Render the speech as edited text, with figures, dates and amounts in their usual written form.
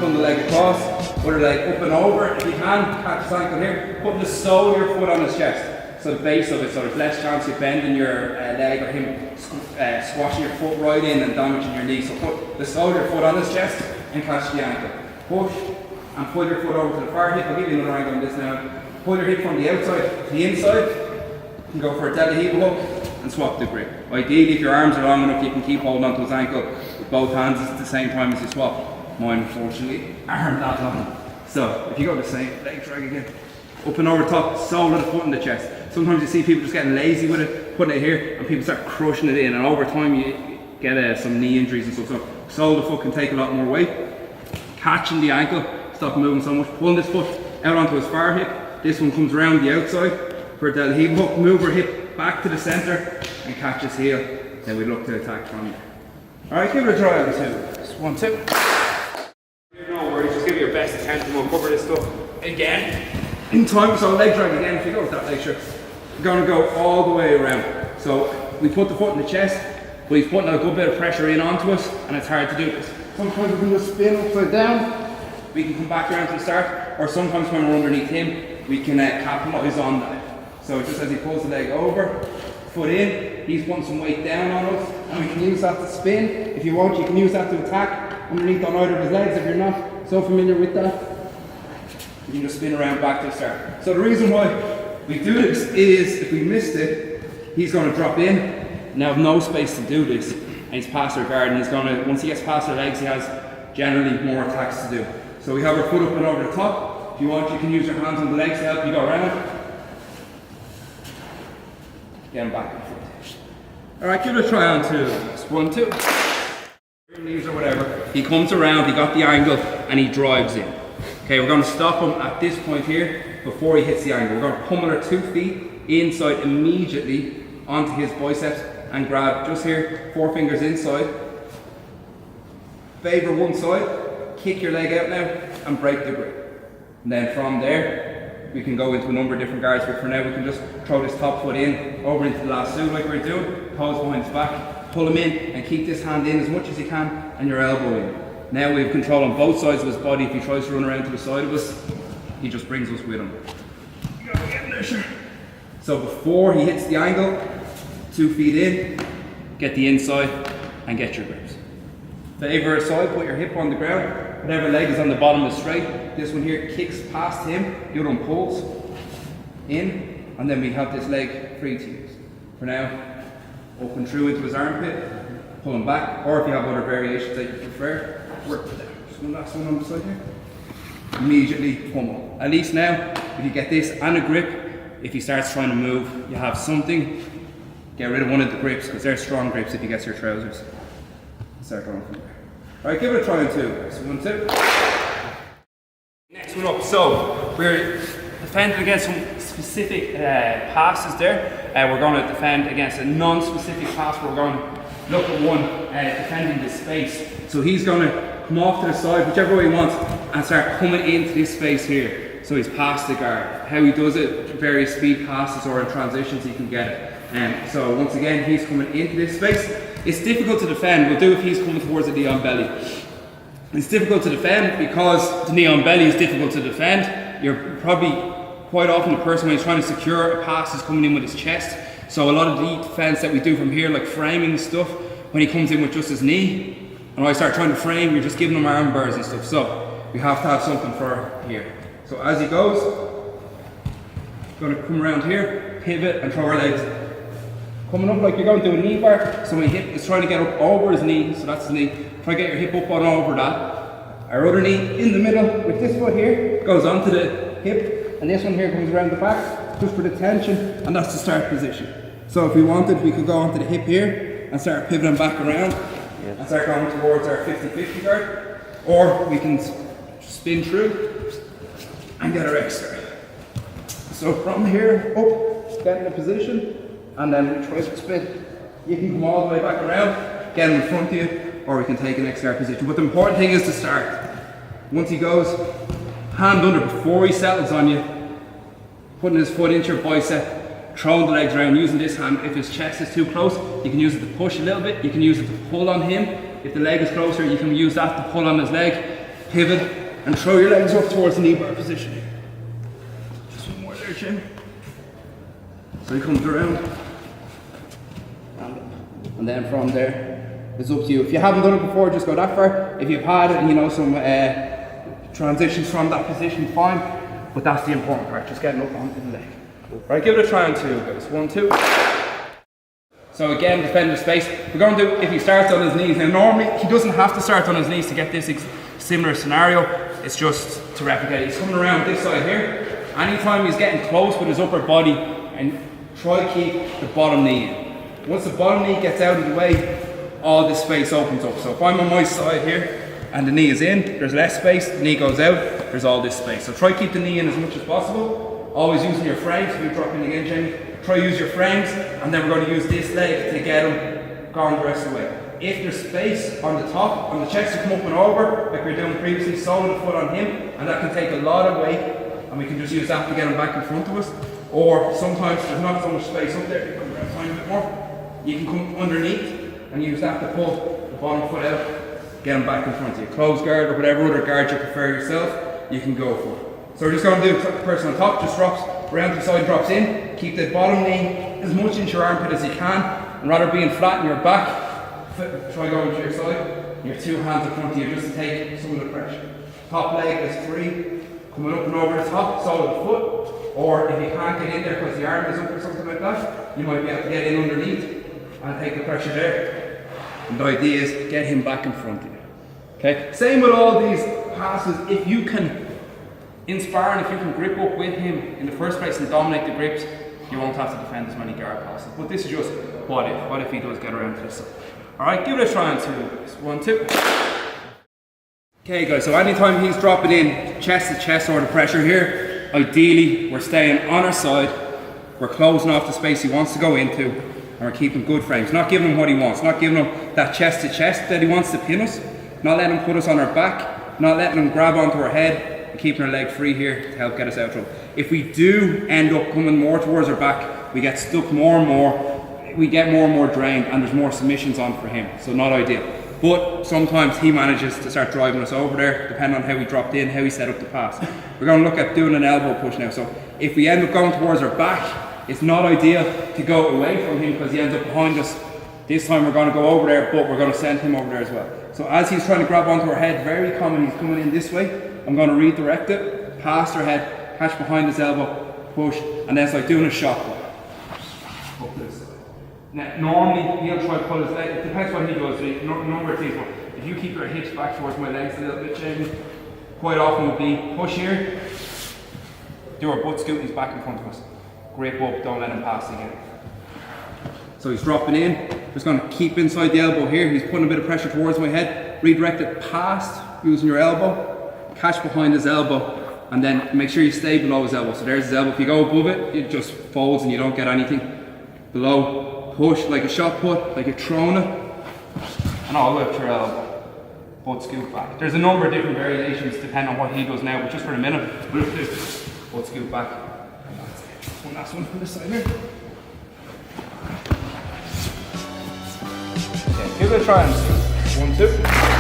pulling the leg across, put the leg up and over. If you can, catch his ankle here, putting the sole of your foot on his chest. So the base of it, so there's less chance of bending your leg or him squashing your foot right in and damaging your knee. So put the sole of your foot on his chest and catch the ankle. Push and pull your foot over to the far hip. I'll give you another angle on this now. Pull your hip from the outside to the inside. You can go for a deadlift heel hook and swap the grip. Ideally, if your arms are long enough, you can keep holding onto his ankle with both hands at the same time as you swap. Mine, unfortunately, aren't that long. So if you go the same, leg drag again. Up and over top, sole of the foot in the chest. Sometimes you see people just getting lazy with it, putting it here, and people start crushing it in, and over time you get some knee injuries and stuff. So sole of the foot can take a lot more weight. Catching the ankle, stop moving so much, pulling this foot out onto his far hip. This one comes around the outside for a deadlift heel hook, move our hip back to the centre and catch his heel. Then we look to attack from there. Alright, give it a try on 2. Just 1, 2. No worries, just give it your best attempt and we'll cover this stuff again in time. So leg drag again. If you go with that leg shirt, you're going to go all the way around. So we put the foot in the chest, but he's putting a good bit of pressure in onto us, and it's hard to do this. Sometimes we can just spin upside down, we can come back around to the start, or sometimes when we're underneath him, we can capitalise on that. So just as he pulls the leg over, foot in, he's putting some weight down on us, and we can use that to spin. If you want, you can use that to attack underneath on either of his legs. If you're not so familiar with that, you can just spin around back to the start. So the reason why we do this is if we missed it, he's going to drop in, now have no space to do this, and he's past our guard, and he's going to, once he gets past our legs, he has generally more attacks to do. So we have our foot up and over the top. If you want, you can use your hands on the legs to help you go around. Get him back and forth. Alright, give it a try on 2. Just 1, 2. Knees or whatever. He comes around, he got the angle, and he drives in. Okay, we're going to stop him at this point here before he hits the angle. We're going to pummel our 2 feet inside immediately onto his biceps and grab just here, 4 fingers inside. Favour one side, kick your leg out now and break the grip. And then from there, we can go into a number of different guards, but for now we can just throw this top foot in, over into the lasso like we're doing, pose behind his back, pull him in and keep this hand in as much as you can and your elbow in. Now we have control on both sides of his body. If he tries to run around to the side of us, he just brings us with him. You gotta get in there, sure. So before he hits the angle, 2 feet in, get the inside and get your grips. Favour a side, put your hip on the ground. Whatever leg is on the bottom is straight. This one here kicks past him, the other one pulls in, and then we have this leg free to use. For now, open through into his armpit, pull him back, or if you have other variations that you prefer, work with that. Just one last one on the side here. Immediately pummel. At least now, if you get this and a grip, if he starts trying to move, you have something. Get rid of one of the grips, because they're strong grips if he gets your trousers. Start going from there. Alright, give it a try on 2. So 1, 2. Next one up. So we're defending against some specific passes there. We're going to defend against a non-specific pass. We're going to look at one defending this space. So he's going to come off to the side, whichever way he wants, and start coming into this space here. So he's past the guard. How he does it, various speed passes or in transitions, he can get it. So once again, he's coming into this space. It's difficult to defend. We'll do if he's coming towards the knee on belly. It's difficult to defend because the knee on belly is difficult to defend. You're probably quite often the person when he's trying to secure a pass is coming in with his chest. So a lot of the defense that we do from here, like framing stuff, when he comes in with just his knee, and when I start trying to frame, you're just giving him arm bars and stuff. So we have to have something for here. So as he goes, going to come around here, pivot and throw our legs. Coming up like you're going to do a knee bar, so my hip is trying to get up over his knee, so that's the knee. Try to get your hip up on over that. Our other knee in the middle with this foot here, goes onto the hip, and this one here comes around the back, just for the tension, and that's the start position. So if we wanted, we could go onto the hip here, and start pivoting back around, and start going towards our 50-50 guard, or we can spin through, and get our extra. So from here, up, get in a position, and then we try to spin. You can come all the way back around, get him in front of you, or we can take an extra position. But the important thing is to start. Once he goes, hand under before he settles on you, putting his foot into your bicep, throwing the legs around, using this hand. If his chest is too close, you can use it to push a little bit, you can use it to pull on him. If the leg is closer, you can use that to pull on his leg. pivot, and throw your legs up towards the knee bar position here. Just one more there, Jim. So he comes around, and then from there, it's up to you. If you haven't done it before, just go that far. If you've had it, you know, some transitions from that position, fine. But that's the important part, just getting up onto the leg. Right, give it a try on 2, guys. 1, 2. So again, defend the space. We're going to do, if he starts on his knees, now normally he doesn't have to start on his knees to get this similar scenario. It's just to replicate it. He's coming around this side here. Anytime he's getting close with his upper body, and try to keep the bottom knee in. Once the bottom knee gets out of the way, all this space opens up. So if I'm on my side here and the knee is in, there's less space, the knee goes out, there's all this space. So try to keep the knee in as much as possible. Always using your frames. If you're dropping again, Jamie, try to use your frames, and then we're going to use this leg to get him going the rest of the way. If there's space on the top, on the chest to come up and over, like we were doing previously, sole the foot on him, and that can take a lot of weight, and we can just use that to get him back in front of us. Or sometimes there's not so much space up there, you come around a tiny bit more, you can come underneath and use that to pull the bottom foot out, get him back in front of you. Closed guard or whatever other guard you prefer yourself, you can go for. So we're just going to do the person on top, just drops around to the side, drops in, keep the bottom knee as much into your armpit as you can, and rather being flat in your back, try going to your side, your 2 hands in front of you just to take some of the pressure. Top leg is 3, coming up and over the top, sole of the foot, or if you can't get in there because the arm is up or something like that, you might be able to get in underneath and take the pressure there. And the idea is get him back in front of you. Okay? Same with all these passes. If you can inspire and if you can grip up with him in the first place and dominate the grips, you won't have to defend as many guard passes. But this is just what if. What if he does get around to this side? Alright, give it a try on 2. 1, 2. Okay guys, so anytime he's dropping in chest to chest or the pressure here, ideally we're staying on our side, we're closing off the space he wants to go into, and we're keeping good frames. Not giving him what he wants, not giving him that chest to chest that he wants to pin us, not letting him put us on our back, not letting him grab onto our head, and keeping our leg free here to help get us out of trouble. If we do end up coming more towards our back, we get stuck more and more, we get more and more drained, and there's more submissions on for him, so not ideal. But sometimes he manages to start driving us over there, depending on how he dropped in, how he set up the pass. We're going to look at doing an elbow push now. So if we end up going towards our back, it's not ideal to go away from him because he ends up behind us. This time we're going to go over there, but we're going to send him over there as well. So as he's trying to grab onto our head, very common, he's coming in this way. I'm going to redirect it, past our head, catch behind his elbow, push, and then it's like doing a shot put. Up this side. Now, normally he'll try to pull his leg, it depends what he does, a number of things, but if you keep your hips back towards my legs a little bit, Jamie, quite often would be push here, do our butt scoot, he's back in front of us, grip up, don't let him pass again. So he's dropping in, just going to keep inside the elbow here, he's putting a bit of pressure towards my head, redirect it past using your elbow, catch behind his elbow, and then make sure you stay below his elbow. So there's his elbow, if you go above it, it just folds and you don't get anything. Below, push like a shot put, like you're throwing it, and all the way up to your elbow. Butt scoot back. There's a number of different variations depending on what he does now, but just for a minute, we'll do butt scoot back. And that's it. One last one from this side here. Okay, give it a try and see. 1, 2.